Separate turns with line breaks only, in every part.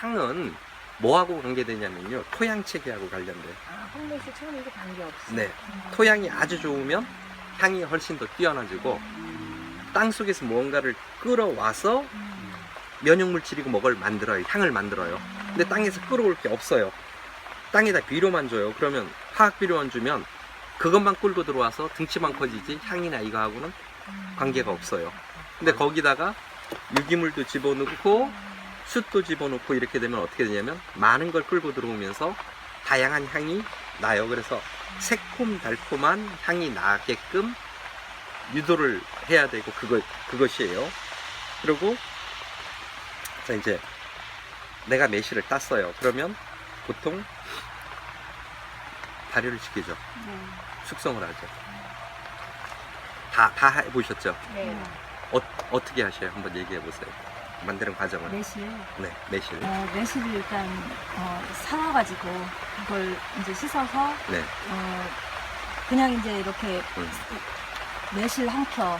향은 뭐하고 관계되냐면요, 토양 체계하고 관련돼요.
아, 홍매실 처음이고 관계없어.
네, 토양이 아주 좋으면 향이 훨씬 더 뛰어나지고, 땅 속에서 무언가를 끌어와서 면역물질이고 뭐를 만들어요. 향을 만들어요. 근데 땅에서 끌어올 게 없어요. 땅에다 비료만 줘요. 그러면 화학 비료만 주면 그것만 끌고 들어와서 등치만 커지지 향이나 이거하고는 관계가 없어요. 근데 거기다가 유기물도 집어넣고 숯도 집어넣고 이렇게 되면 어떻게 되냐면 많은 걸 끌고 들어오면서 다양한 향이 나요. 그래서 새콤달콤한 향이 나게끔 유도를 해야 되고 그것이에요. 그리고 자, 이제 내가 매실을 땄어요. 그러면 보통 발효를 시키죠. 숙성을 하죠. 다 해보셨죠?
네.
어떻게 하셔요? 한번 얘기해 보세요. 만드는 과정을.
매실.
네, 매실.
매실을 일단 사와가지고 그걸 이제 씻어서
네,
그냥 이제 이렇게
음.
매실 한 켜,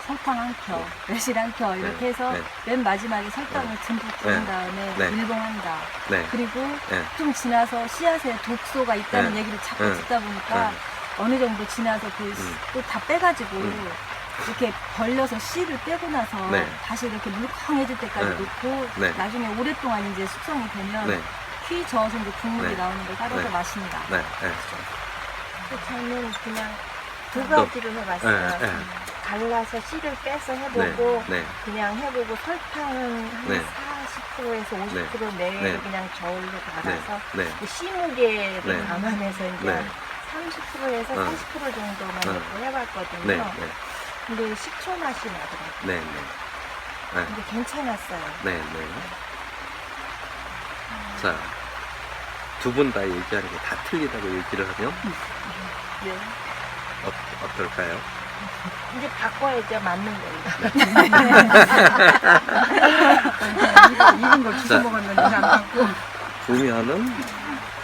설탕 한 켜, 매실 한 켜 이렇게 해서
네.
맨 마지막에 설탕을 듬뿍 부은 다음에
네.
밀봉한다.
네,
그리고
네.
좀 지나서 씨앗에 독소가 있다는
네.
얘기를 자꾸
네.
듣다 보니까
네.
어느 정도 지나서 또 다 빼가지고 이렇게 벌려서 씨를 빼고 나서
네.
다시 이렇게 물컹해질 때까지
네.
놓고
네.
나중에 오랫동안 이제 숙성이 되면
네,
휘 저어서 이제 국물이
네.
나오는 걸 따라서
네.
마십니다.
네, 네.
저는 그냥 두 가지로 해봤어요.
네, 네.
갈라서 씨를 빼서 해보고
네, 네.
그냥 해보고 설탕은 한
네.
40%에서 50% 내외로
네.
그냥 저울로 갈아서
네,
그 씨 무게를
네.
감안해서 이제
네.
30%에서
어.
40% 정도만
어.
넣고 해봤거든요.
네, 네,
근데 식초 맛이 나더라고요.
네, 네. 네,
근데 괜찮았어요.
네, 네. 자, 두 분 다 얘기하는 게 다 틀리다고 얘기를 하면
네.
어떨까요?
이제 바꿔야죠. 맞는 걸로.
익은 걸 주워 먹었는데 안 받고.
보면은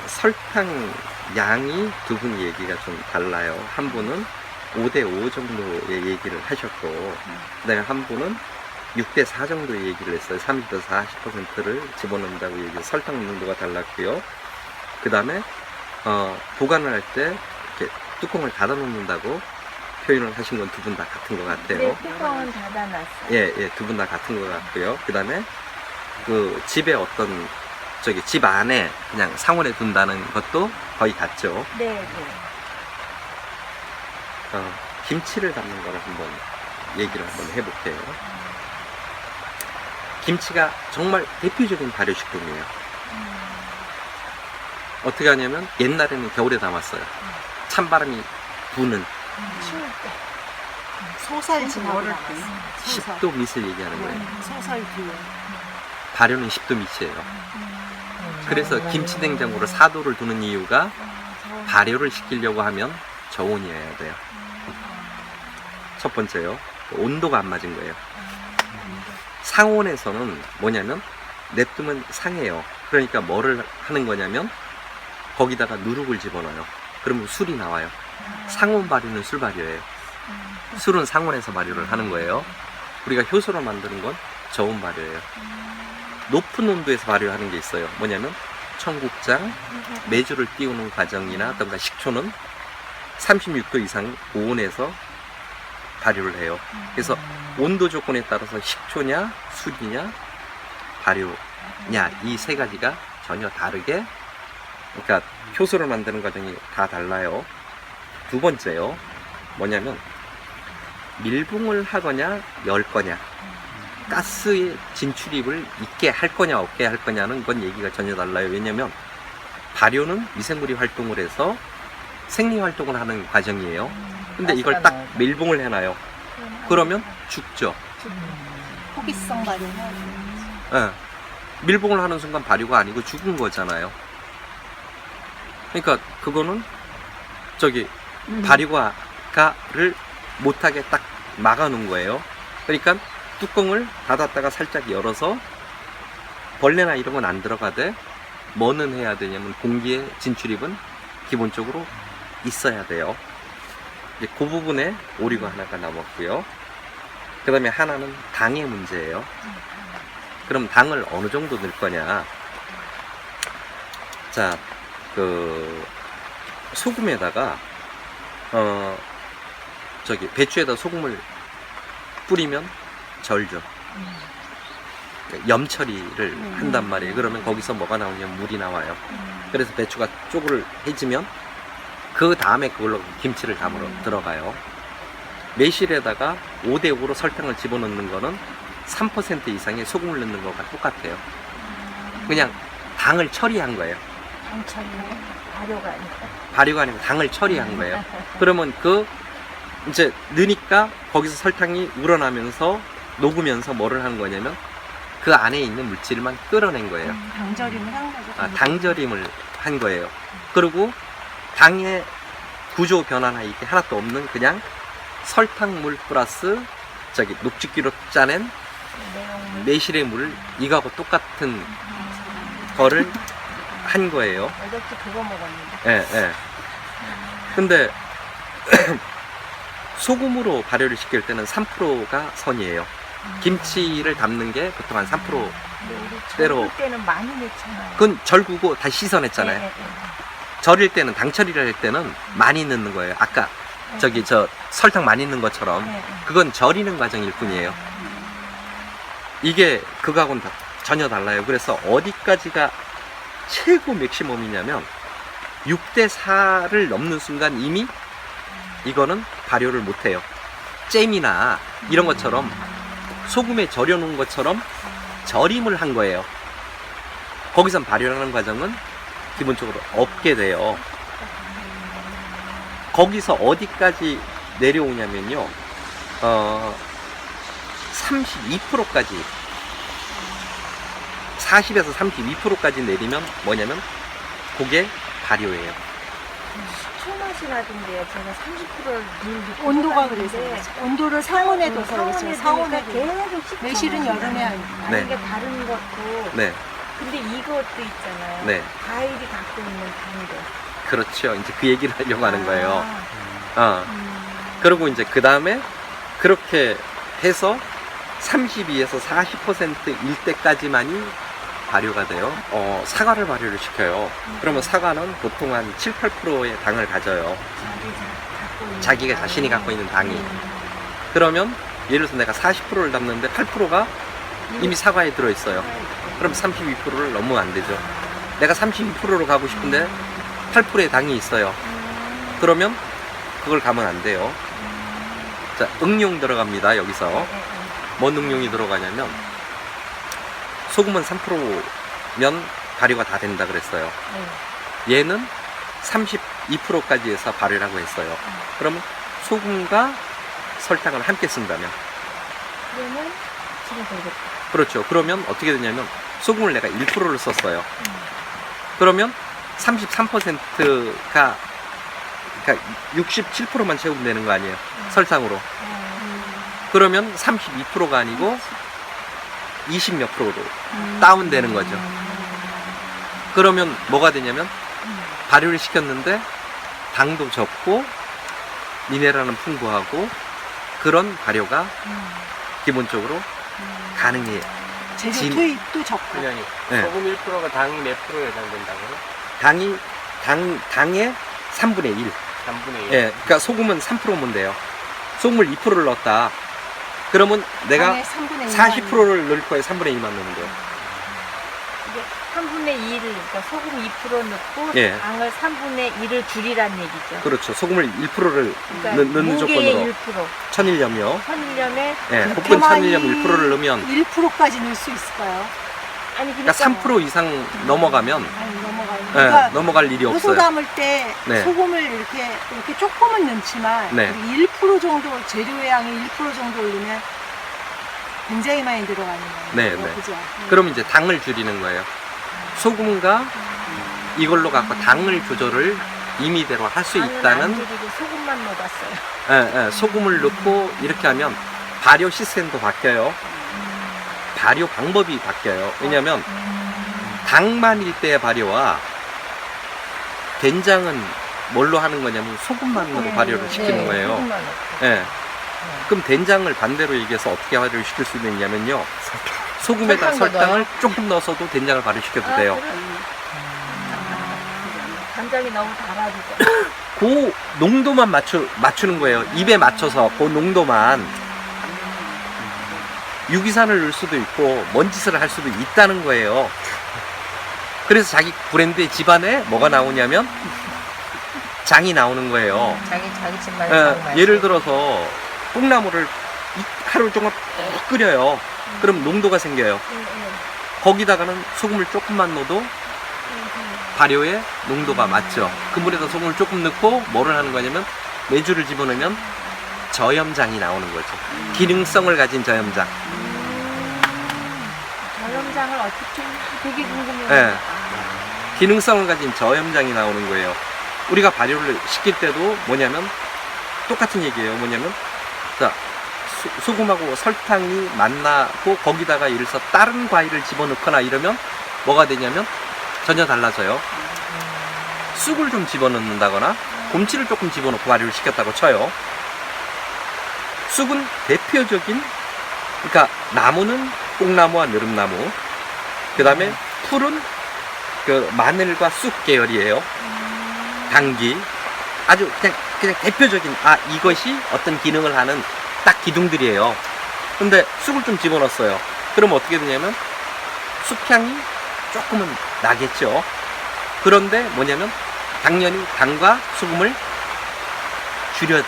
설탕 양이 두 분 얘기가 좀 달라요. 한 분은 5대5 정도의 얘기를 하셨고, 그다음에 한 분은 6대4 정도의 얘기를 했어요. 30에서 40%를 집어넣는다고 얘기해서 설탕 농도가 달랐고요. 그 다음에 보관을 할 때 이렇게 뚜껑을 닫아 놓는다고 표현을 하신 건 두 분 다 같은 것 같아요.
네, 뚜껑은 닫아놨어요.
예, 두 분 다 같은 것 같고요. 그 다음에 그 집에 어떤 집 안에 그냥 상온에 둔다는 것도 거의 같죠.
네, 네.
김치를 담는 거를 한번 얘기를 한번 해볼게요. 김치가 정말 대표적인 발효식품이에요. 어떻게 하냐면 옛날에는 겨울에 담았어요. 찬바람이 부는
추울 때.
소살지나고
어릴 때.
10도 밑을 얘기하는 거예요.
소살 뒤에.
발효는 10도 밑이에요. 그래서 김치 냉장고를 4도를 두는 이유가 발효를 시키려고 하면 저온이어야 돼요. 첫 번째요. 온도가 안 맞은 거예요. 상온에서는 뭐냐면 냅두면 상해요. 그러니까 뭐를 하는 거냐면 거기다가 누룩을 집어넣어요. 그러면 술이 나와요. 상온 발효는 술 발효예요. 술은 상온에서 발효를 하는 거예요. 우리가 효소로 만드는 건 저온 발효예요. 높은 온도에서 발효하는 게 있어요. 뭐냐면 청국장, 메주를 띄우는 과정이나 어떤가 식초는 36도 이상 고온에서 발효를 해요. 그래서 온도 조건에 따라서 식초냐, 술이냐, 발효냐 이 세 가지가 전혀 다르게, 그러니까 효소를 만드는 과정이 다 달라요. 두 번째요. 뭐냐면 밀봉을 하거냐 열 거냐, 가스의 진출입을 있게 할 거냐 없게 할 거냐는 건 얘기가 전혀 달라요. 왜냐면 발효는 미생물이 활동을 해서 생리 활동을 하는 과정이에요. 근데 이걸 딱 밀봉을 해놔요. 그러면 죽죠.
포기성 발효.
예. 밀봉을 하는 순간 발효가 아니고 죽은 거잖아요. 그러니까 그거는 발효가를 못하게 딱 막아놓은 거예요. 그러니까 뚜껑을 닫았다가 살짝 열어서 벌레나 이런 건 안 들어가되 뭐는 해야 되냐면 공기의 진출입은 기본적으로 있어야 돼요. 이제 그 부분에 오류가 하나가 남았고요. 그 다음에 하나는 당의 문제예요. 그럼 당을 어느 정도 넣을 거냐? 자, 소금에다가 배추에다 소금을 뿌리면 절죠. 염 처리를 한단 말이에요. 그러면 거기서 뭐가 나오냐면 물이 나와요. 그래서 배추가 쪼그해지면 그 다음에 그걸로 김치를 담으러 들어가요. 매실에다가 5대5로 설탕을 집어넣는 거는 3% 이상의 소금을 넣는 거가 똑같아요. 그냥 당을 처리한 거예요.
당첨이요? 발효가 아니고.
발효가 아니고 당을 처리한 거예요. 그러면 이제 넣으니까 거기서 설탕이 우러나면서 녹으면서 뭐를 하는 거냐면 그 안에 있는 물질만 끌어낸 거예요.
당절임을 한 거죠.
당절임을 한 거예요. 그리고 당의 구조 변화나 이게 하나도 없는 그냥 설탕물 플러스 녹즙기로 짜낸
내용물.
매실의 물 이거하고 똑같은 거를 한 거예요.
어저께 그거 먹었는데.
예, 예. 근데 소금으로 발효를 시킬 때는 3%가 선이에요. 김치를 담는 게 보통 한 3%.
근데 우리
때로.
절을 때는 많이 넣잖아요.
그건 절구고 다시 씻어냈잖아요.
네,
절일 때는 당 처리를 할 때는 많이 넣는 거예요. 아까 설탕 많이 넣는 것처럼
네, 네.
그건 절이는 과정일 뿐이에요. 이게 그거하고는 전혀 달라요. 그래서 어디까지가 최고 맥시멈이냐면 6대4를 넘는 순간 이미 이거는 발효를 못해요. 잼이나 이런 것처럼 소금에 절여 놓은 것처럼 절임을 한 거예요. 거기선 발효하는 과정은 기본적으로 없게 돼요. 거기서 어디까지 내려오냐면요, 32%까지 40에서 32%까지 내리면 뭐냐면 그게 발효예요.
술 맛이 나던데요. 제가 30%를 늘
온도가 그래서 온도를 상온에 둬서 그렇죠. 상온에
계속 식혀서
매실은 여름에 하니까.
아니,
네.
이게 다른 것도.
네,
근데 이것도 있잖아요.
네.
과일이 갖고 있는 당도.
그렇죠. 이제 그 얘기를 하려고 하는 거예요.
아,
그리고 이제 그 다음에 그렇게 해서 32에서 40%일 때까지만이 발효가 돼요. 사과를 발효를 시켜요. 그러면 사과는 보통 한 7, 8%의 당을 가져요. 자기가 자신이 갖고 있는 당이. 그러면 예를 들어서 내가 40%를 담는데 8%가 이미 사과에 들어있어요. 그럼 32%를 넘으면 안 되죠. 내가 32%로 가고 싶은데 8%의 당이 있어요. 그러면 그걸 가면 안 돼요. 자, 응용 들어갑니다. 여기서 뭔 응용이 들어가냐면 소금은 3%면 발효가 다 된다 그랬어요. 얘는 32%까지 해서 발효라고 했어요. 그러면 소금과 설탕을 함께 쓴다면,
그러면 지금 되겠다.
그렇죠. 그러면 어떻게 되냐면 소금을 내가 1%를 썼어요. 그러면 33%가 그러니까 67%만 채우면 되는 거 아니에요. 설탕으로. 그러면 32%가 아니고 20 몇 프로로 다운되는 거죠. 그러면 뭐가 되냐면 발효를 시켰는데 당도 적고 미네랄은 풍부하고 그런 발효가 기본적으로 가능해요.
재료
진-
투입도 적고.
그냥이
네.
소금 1%가 당이 몇 프로 예상된다고요?
당의 3분의 1.
3분의 1.
예, 그러니까 소금은 3%면 돼요. 소금을 2%를 넣었다. 그러면 내가
당의 3분의 1
40%를 넣을 거에 3분의 1만 넣으면 돼요.
이게 3분의 1을, 그러니까 소금 2% 넣고
예.
당을 3분의 1을 줄이란 얘기죠.
그렇죠. 소금을 1%를
그러니까
넣는
무게의
조건으로
1%.
천일염이요.
천일염에
예,
그렇게
볶은
많이
천일염 1%를 넣으면
1%까지 넣을 수 있을까요?
아니
그러니까 3% 이상 넘어가면
아니 넘어가요.
예,
그러니까
넘어갈 일이
효소
없어요.
담을 때
네.
소금을 이렇게 조금은 넣지만
네.
1% 정도 재료의 양이 1% 정도 올리면 굉장히 많이 들어가는 거예요.
네, 네.
그죠?
그럼 이제 당을 줄이는 거예요. 소금과 이걸로 갖고 당을 조절을 임의대로 할 수
당은 안
있다는
줄이고 소금만 넣어봤어요.
소금을 넣고 이렇게 하면 발효 시스템도 바뀌어요. 발효 방법이 바뀌어요. 왜냐하면 당만일 때의 발효와 된장은 뭘로 하는 거냐면 소금만 넣고 발효를 시키는 거예요.
소금만 넣고.
예. 그럼 된장을 반대로 얘기해서 어떻게 발효를 시킬 수 있느냐면요. 소금에다
설탕도
설탕을
넣어요?
조금 넣어서도 된장을 발효시켜도
아,
돼요.
그래? 간장이 너무 달아지죠.
그 농도만 맞추는 거예요. 입에 맞춰서 그 농도만. 유기산을 넣을 수도 있고 뭔 짓을 할 수도 있다는 거예요. 그래서 자기 브랜드의 집안에 뭐가 나오냐면 장이 나오는 거예요.
자기 집만
예를 들어서 뽕나무를 하루 종일 푹 끓여요. 그럼 농도가 생겨요. 거기다가는 소금을 조금만 넣어도 발효의 농도가 맞죠. 그 물에다 소금을 조금 넣고 뭐를 하는 거냐면 메주를 집어넣으면 저염장이 나오는 거죠. 기능성을 가진 저염장.
저염장을 어떻게 되게 궁금해요.
예. 기능성을 가진 저염장이 나오는 거예요. 우리가 발효를 시킬 때도 뭐냐면 똑같은 얘기예요. 뭐냐면 자 소금하고 설탕이 만나고 거기다가 예를 들어서 다른 과일을 집어넣거나 이러면 뭐가 되냐면 전혀 달라져요. 쑥을 좀 집어넣는다거나 곰치를 조금 집어넣고 발효를 시켰다고 쳐요. 쑥은 대표적인, 그러니까 나무는 뽕나무와 느릅나무, 그 다음에 풀은 그 마늘과 쑥 계열이에요. 당귀, 아주 그냥 대표적인, 이것이 어떤 기능을 하는 딱 기둥들이에요. 근데 쑥을 좀 집어넣었어요. 그럼 어떻게 되냐면 쑥향이 조금은 나겠죠. 그런데 뭐냐면 당연히 당과 소금을 줄여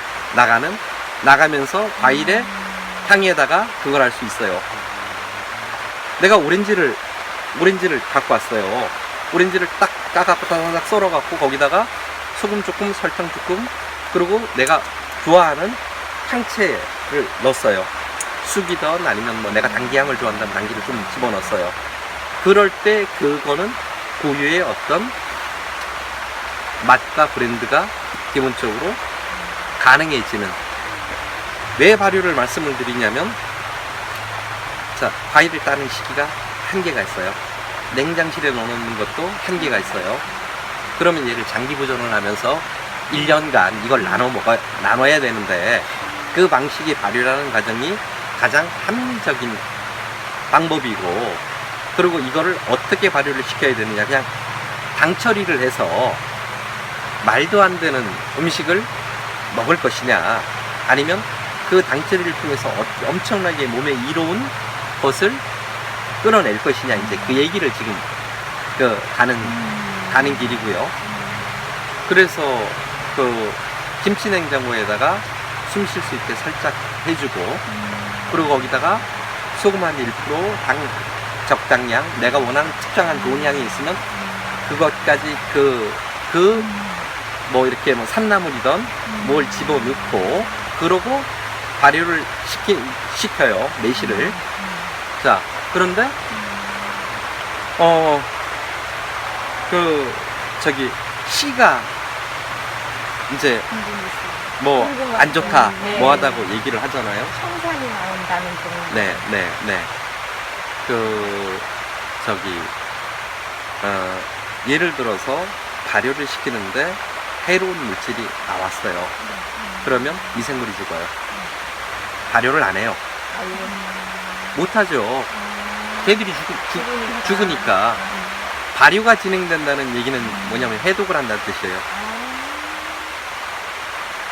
나가면서 과일의 향에다가 그걸 할 수 있어요. 내가 오렌지를 갖고 왔어요. 오렌지를 딱 까갖고 따닥 썰어갖고 거기다가 소금 조금, 설탕 조금, 그리고 내가 좋아하는 향채를 넣었어요. 쑥이든 아니면 뭐 내가 당귀향을 좋아한다면 당귀를 좀 집어넣었어요. 그럴 때 그거는 고유의 어떤 맛과 브랜드가 기본적으로 가능해지는. 왜 발효를 말씀을 드리냐면, 자, 과일을 따는 시기가 한계가 있어요. 냉장실에 넣어놓는 것도 한계가 있어요. 그러면 얘를 장기 보존을 하면서 1년간 이걸 나눠야 되는데, 그 방식의 발효라는 과정이 가장 합리적인 방법이고, 그리고 이거를 어떻게 발효를 시켜야 되느냐, 그냥 당 처리를 해서 말도 안 되는 음식을 먹을 것이냐, 아니면 그 당 처리를 통해서 엄청나게 몸에 이로운 것을 끊어낼 것이냐, 이제 그 얘기를 지금 가는 길이고요. 그래서 그 김치 냉장고에다가 숨 쉴 수 있게 살짝 해주고, 그리고 거기다가 소금 한 1%, 적당량, 내가 원하는 특정한 좋은 향이 있으면 그것까지 뭐 이렇게 뭐 산나물이든 뭘 집어넣고, 그러고 발효를 시켜요. 매실을. 자, 그런데 씨가 이제 뭐 안 좋다,
네.
뭐 하다고 얘기를 하잖아요.
청산이 나온다는 그런.
네. 예를 들어서 발효를 시키는데 해로운 물질이 나왔어요. 그러면 미생물이 죽어요. 발효를 안 해요. 못하죠. 걔들이 죽으니까. 발효가 진행된다는 얘기는 뭐냐면 해독을 한다는 뜻이에요.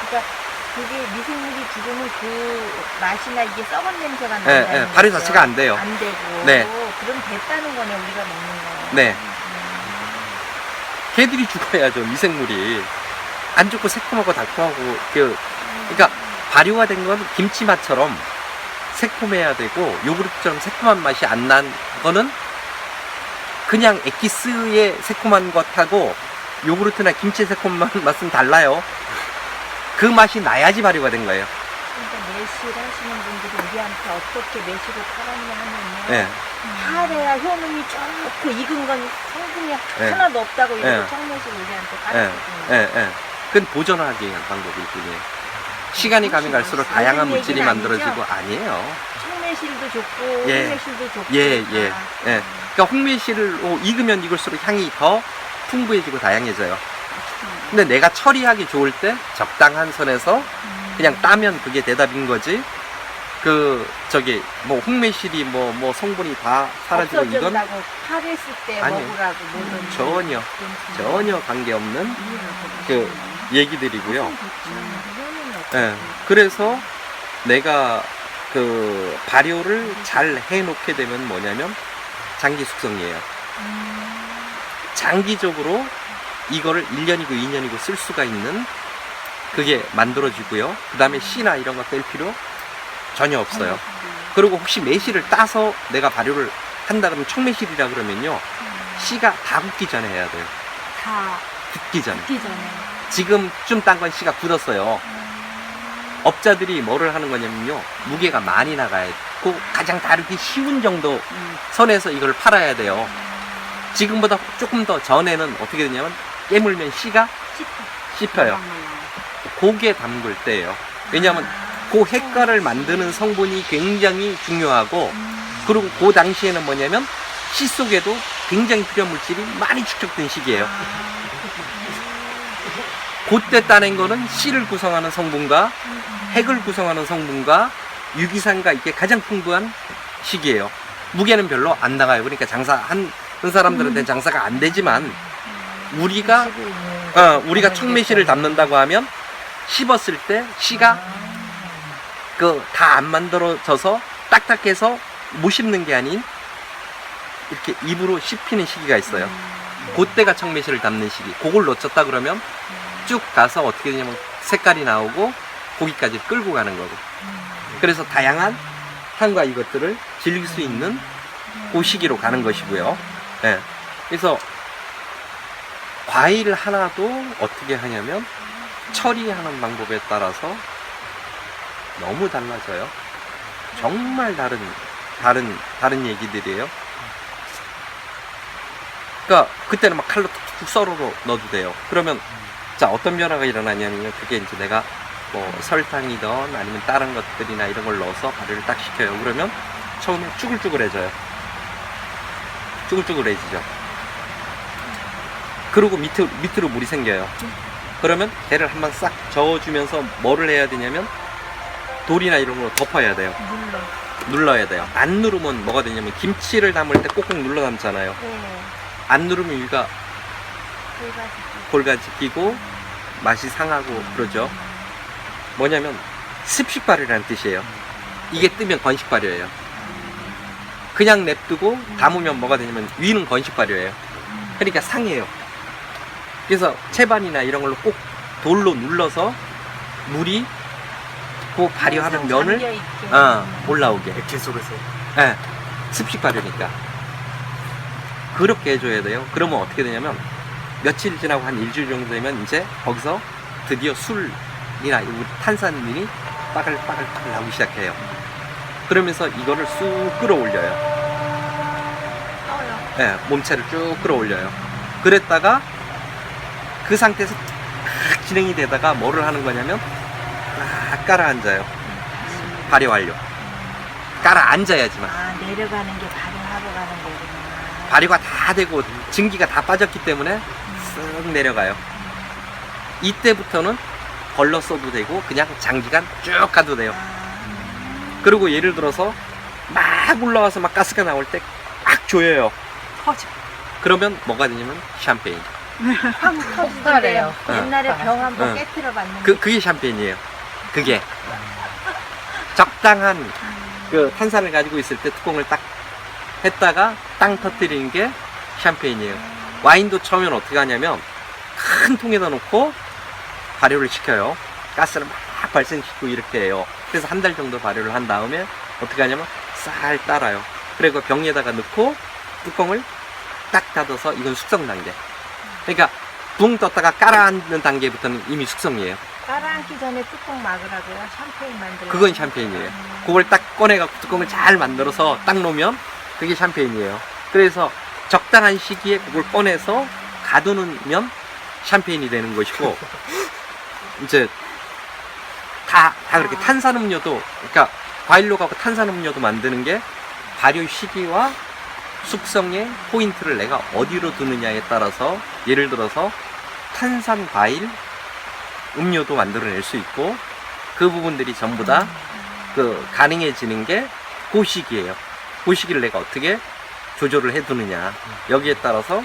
그러니까 그게 미생물이 죽으면 그 맛이나 이게 썩은 냄새가
예,
난다는
예, 발효
거죠.
자체가 안 돼요.
안 되고.
네.
그럼 됐다는 거네, 우리가 먹는 거.
네. 걔들이 죽어야죠, 미생물이. 안 좋고 새콤하고 달콤하고, 그러니까 발효가 된 건 김치 맛처럼 새콤해야 되고, 요구르트처럼 새콤한 맛이 안 난 거는 그냥 엑기스의 새콤한 것하고 요구르트나 김치의 새콤한 맛은 달라요. 그 맛이 나야지 발효가 된 거예요.
그러니까 매실 하시는 분들이 우리한테 어떻게 매실을 팔았냐 하면요.
네.
파래야 효능이 좋고 익은 건 성분이
네.
하나도 없다고 이러고
네.
청매실 우리한테
예,
팔았거든요.
예, 예. 그건 보존하기 위한 방법일 뿐이에요. 시간이 가면 갈수록
안
다양한
좋은
물질이
얘기는
만들어지고, 아니에요.
청매실도 좋고
예.
홍매실도 좋고.
예.
다.
그러니까 홍매실을 익으면 익을수록 향이 더 풍부해지고 다양해져요. 근데 내가 처리하기 좋을 때 적당한 선에서 그냥 따면 그게 대답인 거지, 뭐 홍매실이 뭐 성분이 다 사라지고 이건
없어진다고 파랬을 때
아니에요.
먹으라고 뭐든지.
전혀 관계없는 그 얘기들이고요. 예.
음.
그래서 내가 그 발효를 잘 해놓게 되면 뭐냐면 장기 숙성이에요. 장기적으로 이거를 1년이고 2년이고 쓸 수가 있는 그게 만들어지고요. 그 다음에 씨나 이런 거 뗄 필요 전혀 없어요. 그리고 혹시 매실을 따서 내가 발효를 한다 그러면 청매실이라 그러면요. 씨가 다 굳기 전에 해야 돼요.
다
굳기 전에.
듣기 전에.
지금 좀 딴 건 씨가 굳었어요. 업자들이 뭐를 하는 거냐면요. 무게가 많이 나가야 고 가장 다루기 쉬운 정도 선에서 이걸 팔아야 돼요. 지금보다 조금 더 전에는 어떻게 되냐면 깨물면 씨가 씹혀요. 고기에 담글 때예요. 왜냐하면 그 핵과를 만드는 성분이 굉장히 중요하고 그리고 그 당시에는 뭐냐면 씨 속에도 굉장히 필요한 물질이 많이 축적된 시기예요. 그때 따낸 거는 씨를 구성하는 성분과 핵을 구성하는 성분과 유기산과 이게 가장 풍부한 시기예요. 무게는 별로 안 나가요. 그러니까 장사하는 사람들한테 장사가 안 되지만 우리가 청매실을 담는다고 하면 씹었을 때 씨가 그 다 안 만들어져서 딱딱해서 못 씹는 게 아닌 이렇게 입으로 씹히는 시기가 있어요. 그때가 청매실을 담는 시기. 그걸 놓쳤다 그러면 쭉 가서 어떻게 되냐면 색깔이 나오고 고기까지 끌고 가는 거고. 그래서 다양한 향과 이것들을 즐길 수 있는 그 시기로 가는 것이고요. 예. 그래서 과일 하나도 어떻게 하냐면 처리하는 방법에 따라서 너무 달라져요. 정말 다른 얘기들이에요. 그러니까 그때는 막 칼로 툭툭 썰어 넣어도 돼요. 그러면 자 어떤 변화가 일어나냐면 그게 이제 내가 뭐 설탕이든 아니면 다른 것들이나 이런 걸 넣어서 발효를 딱 시켜요. 그러면 처음에 쭈글쭈글해져요. 쭈글쭈글해지죠. 그리고 밑으로 물이 생겨요. 그러면 배를 한번 싹 저어주면서 뭐를 해야 되냐면 돌이나 이런 걸로 덮어야 돼요. 눌러야 돼요. 안 누르면 뭐가 되냐면 김치를 담을 때 꼭꼭 눌러 담잖아요.
네.
안 누르면 위가 골가지 끼고 맛이 상하고 그러죠. 뭐냐면 습식 발효라는 뜻이에요. 이게 뜨면 건식 발효예요. 그냥 냅두고 담으면 뭐가 되냐면 위는 건식 발효예요. 그러니까 상해요. 그래서 채반이나 이런 걸로 꼭 돌로 눌러서 물이 그 발효하는 면을 올라오게.
계속해서.
예, 습식 발효니까 그렇게 해줘야 돼요. 그러면 어떻게 되냐면 며칠 지나고 한 일주일 정도 되면 이제 거기서 드디어 술이나 탄산민이 빠글빠글 나오기 시작해요. 그러면서 이거를 쑥 끌어올려요. 예, 몸체를 쭉 끌어올려요. 그랬다가 그 상태에서 딱 진행이 되다가 뭐를 하는 거냐면 딱 깔아앉아요. 발효 완료. 깔아앉아야지만.
내려가는 게 발효하러 가는 거구나.
발효가 다 되고 증기가 다 빠졌기 때문에 쓱 내려가요. 이때부터는 걸러 써도 되고 그냥 장기간 쭉 가도 돼요. 그리고 예를 들어서 막 올라와서 막 가스가 나올 때 막 조여요. 그러면 뭐가 되냐면 샴페인.
확 터지더래요.
어.
옛날에 병 한번
어.
깨트려 봤는데.
그게 샴페인이에요. 그게 적당한 그 탄산을 가지고 있을 때 뚜껑을 딱 했다가 땅 터뜨리는 게 샴페인이에요. 와인도 처음엔 어떻게 하냐면 큰 통에다 놓고 발효를 시켜요. 가스를 막 발생시키고 이렇게 해요. 그래서 한 달 정도 발효를 한 다음에 어떻게 하냐면 쌀 따라요. 그리고 병에다가 넣고 뚜껑을 딱 닫아서 이건 숙성 단계. 그러니까 붕 떴다가 깔아앉는 단계부터는 이미 숙성이에요.
깔아앉기 전에 뚜껑 막으라고요? 샴페인 만들어.
그건 샴페인이에요. 그걸 딱 꺼내갖고 뚜껑을 잘 만들어서 딱 놓으면 그게 샴페인이에요. 그래서 적당한 시기에 그걸 꺼내서 가두면 샴페인이 되는 것이고 이제 다 그렇게 탄산음료도 그러니까 과일로 가고 탄산음료도 만드는 게 발효 시기와 숙성의 포인트를 내가 어디로 두느냐에 따라서 예를 들어서 탄산 과일 음료도 만들어낼 수 있고 그 부분들이 전부 다 가능해지는 게 그 시기예요. 그 시기를 내가 어떻게 조절을 해두느냐. 여기에 따라서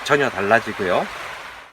전혀 달라지고요.